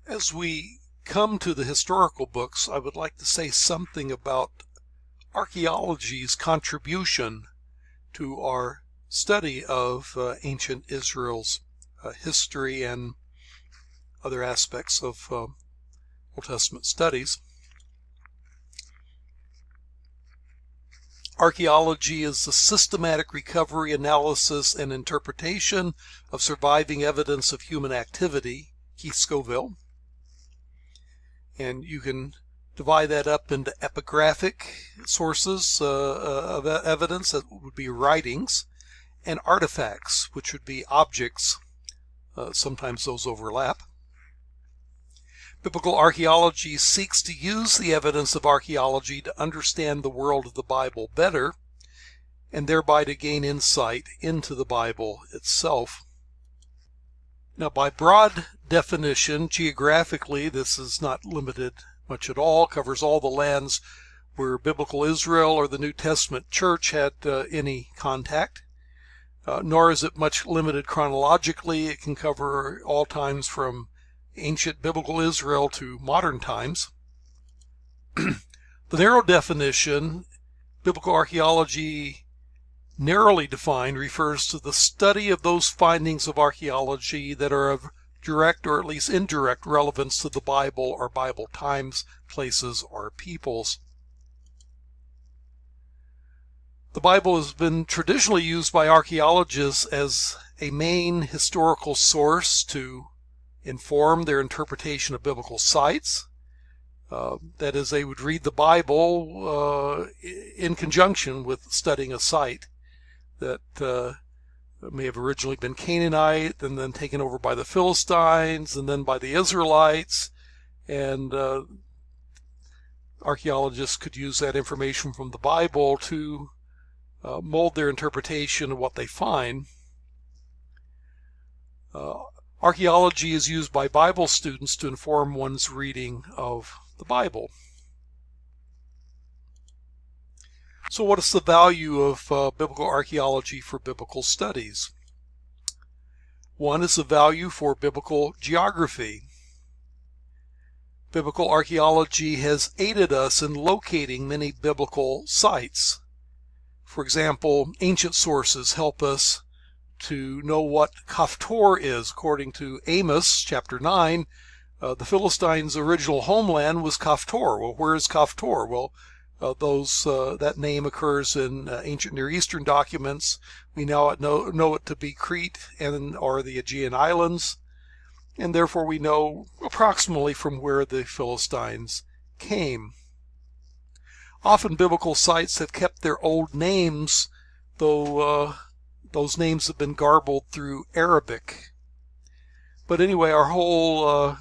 As we come to the historical books, I would like to say something about archaeology's contribution to our study of ancient Israel's history and other aspects of Old Testament studies. Archaeology is the systematic recovery, analysis, and interpretation of surviving evidence of human activity, Keith Scoville. And you can divide that up into epigraphic sources of evidence, that would be writings, and artifacts, which would be objects. Sometimes those overlap. Biblical archaeology seeks to use the evidence of archaeology to understand the world of the Bible better, and thereby to gain insight into the Bible itself. Now, by broad definition, geographically, this is not limited much at all, covers all the lands where biblical Israel or the New Testament church had any contact, nor is it much limited chronologically. It can cover all times from ancient biblical Israel to modern times. The narrow definition, biblical archaeology, narrowly defined, refers to the study of those findings of archaeology that are of direct or at least indirect relevance to the Bible or Bible times, places, or peoples. The Bible has been traditionally used by archaeologists as a main historical source to inform their interpretation of biblical sites. That is, they would read the Bible in conjunction with studying a site that may have originally been Canaanite and then taken over by the Philistines and then by the Israelites. And archaeologists could use that information from the Bible to mold their interpretation of what they find. Archaeology is used by Bible students to inform one's reading of the Bible. So what is the value of biblical archaeology for biblical studies? One is the value for biblical geography. Biblical archaeology has aided us in locating many biblical sites. For example, ancient sources help us to know what Kaftor is. According to Amos chapter 9, the Philistines' original homeland was Kaftor. Well, where is Kaftor? Well, that name occurs in ancient Near Eastern documents. We now know it to be Crete or the Aegean Islands, and therefore we know approximately from where the Philistines came. Often biblical sites have kept their old names, though those names have been garbled through Arabic. But anyway, our whole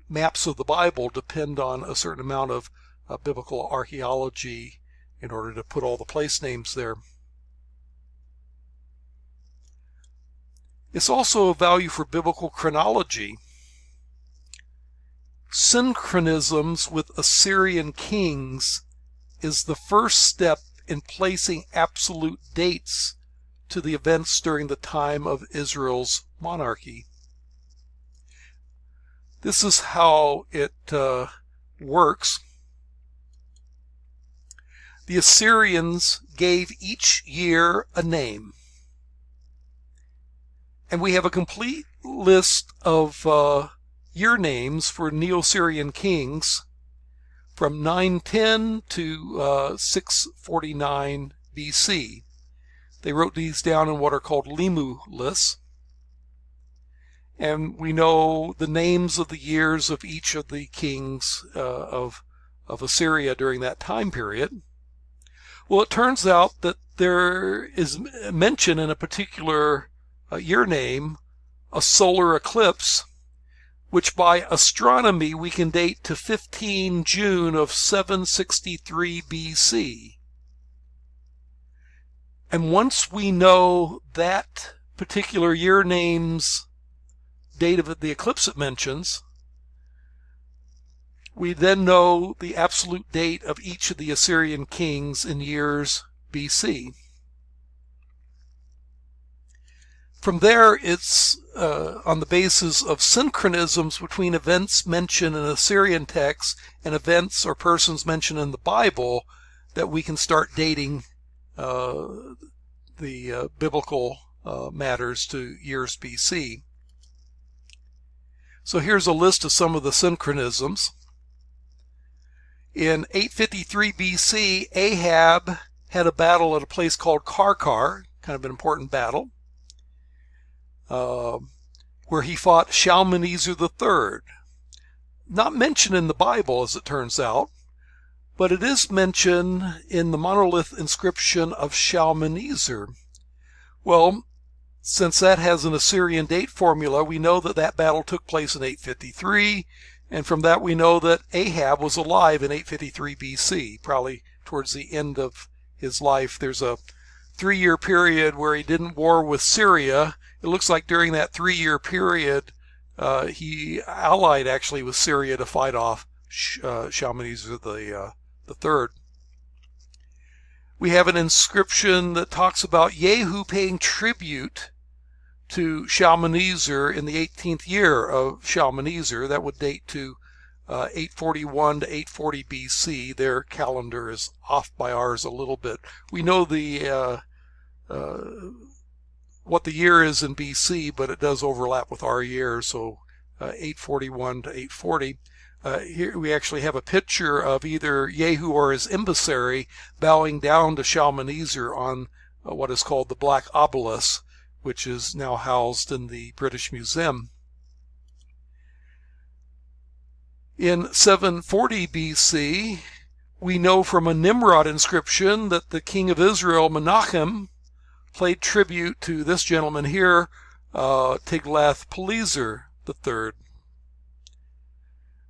maps of the Bible depend on a certain amount of biblical archaeology in order to put all the place names there. It's also of value for biblical chronology. Synchronisms with Assyrian kings is the first step in placing absolute dates to the events during the time of Israel's monarchy. This is how it works. The Assyrians gave each year a name. And we have a complete list of year names for Neo-Assyrian kings from 910 to 649 BC. They wrote these down in what are called Limu lists. And we know the names of the years of each of the kings of Assyria during that time period. Well, it turns out that there is mention in a particular year name, a solar eclipse, which by astronomy we can date to 15 June of 763 BC. And once we know that particular year name's date of the eclipse it mentions, we then know the absolute date of each of the Assyrian kings in years BC. From there, it's on the basis of synchronisms between events mentioned in Assyrian texts and events or persons mentioned in the Bible that we can start dating the biblical matters to years BC. So here's a list of some of the synchronisms. In 853 BC, Ahab had a battle at a place called Karkar, kind of an important battle, where he fought Shalmaneser III. Not mentioned in the Bible, as it turns out, but it is mentioned in the monolith inscription of Shalmaneser. Well, since that has an Assyrian date formula, we know that that battle took place in 853, and from that we know that Ahab was alive in 853 BC, probably towards the end of his life. There's a 3-year period where he didn't war with Syria. It looks like during that 3-year period, he allied actually with Syria to fight off Shalmaneser III. We have an inscription that talks about Jehu paying tribute to Shalmaneser in the 18th year of Shalmaneser. That would date to 841 to 840 BC. Their calendar is off by ours a little bit. We know the what the year is in BC, but it does overlap with our year, so 841 to 840. Here we actually have a picture of either Jehu or his emissary bowing down to Shalmaneser on what is called the Black Obelisk, which is now housed in the British Museum. In 740 BC, we know from a Nimrod inscription that the king of Israel, Menachem, paid tribute to this gentleman here, Tiglath-Pileser III.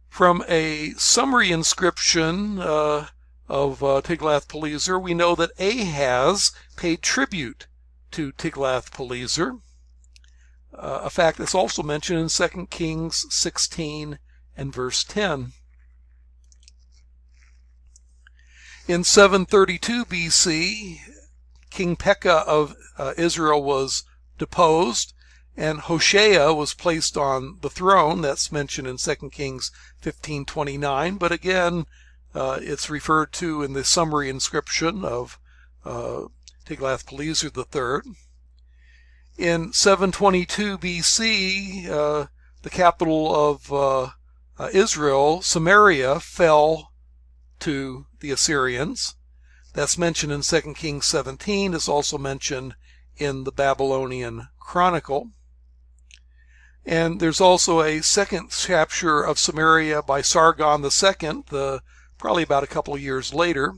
From a summary inscription of Tiglath-Pileser, we know that Ahaz paid tribute to Tiglath-Pileser, a fact that's also mentioned in 2 Kings 16 and verse 10. In 732 BC, King Pekah of Israel was deposed, and Hoshea was placed on the throne. That's mentioned in 2 Kings 15:29, but again, it's referred to in the summary inscription of Tiglath-Pileser III. In 722 BC, the capital of Israel, Samaria, fell to the Assyrians. That's mentioned in 2 Kings 17. It's also mentioned in the Babylonian Chronicle. And there's also a second capture of Samaria by Sargon II, probably about a couple of years later,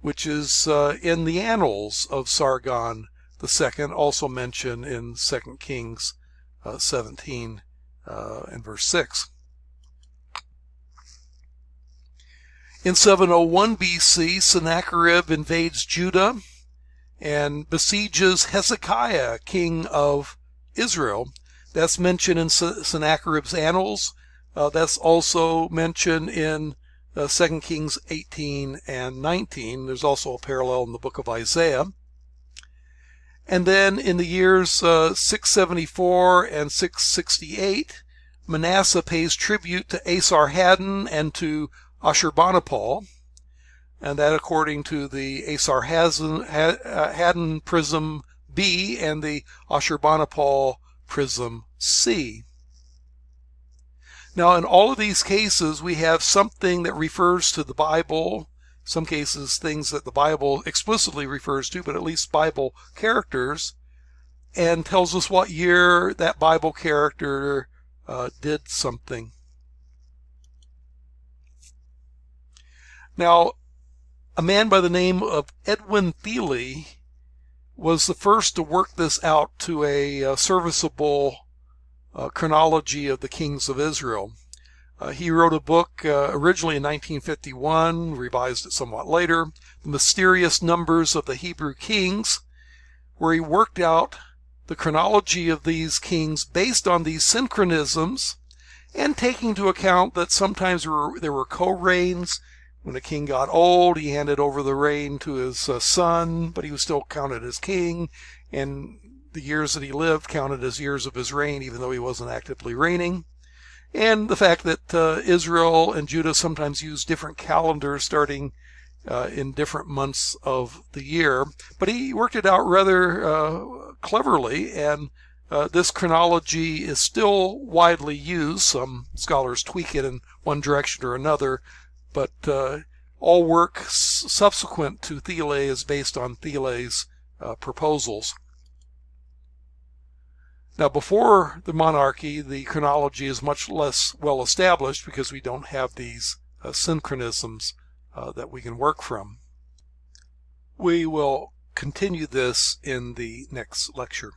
which is in the Annals of Sargon II, also mentioned in 2 Kings 17 and verse 6. In 701 BC, Sennacherib invades Judah and besieges Hezekiah, king of Israel. That's mentioned in Sennacherib's Annals. That's also mentioned in 2 Kings 18 and 19. There's also a parallel in the book of Isaiah. And then in the years 674 and 668, Manasseh pays tribute to Esarhaddon and to Ashurbanipal, and that according to the Esarhaddon prism B and the Ashurbanipal prism C. Now, in all of these cases, we have something that refers to the Bible, some cases things that the Bible explicitly refers to, but at least Bible characters, and tells us what year that Bible character did something. Now, a man by the name of Edwin Thiele was the first to work this out to a serviceable chronology of the kings of Israel. He wrote a book originally in 1951, revised it somewhat later, The Mysterious Numbers of the Hebrew Kings, where he worked out the chronology of these kings based on these synchronisms and taking into account that sometimes there were co-reigns. When a king got old, he handed over the reign to his son, but he was still counted as king. And the years that he lived counted as years of his reign, even though he wasn't actively reigning. And the fact that Israel and Judah sometimes use different calendars starting in different months of the year. But he worked it out rather cleverly, and this chronology is still widely used. Some scholars tweak it in one direction or another, but all work subsequent to Thiele is based on Thiele's proposals. Now, before the monarchy, the chronology is much less well established because we don't have these synchronisms that we can work from. We will continue this in the next lecture.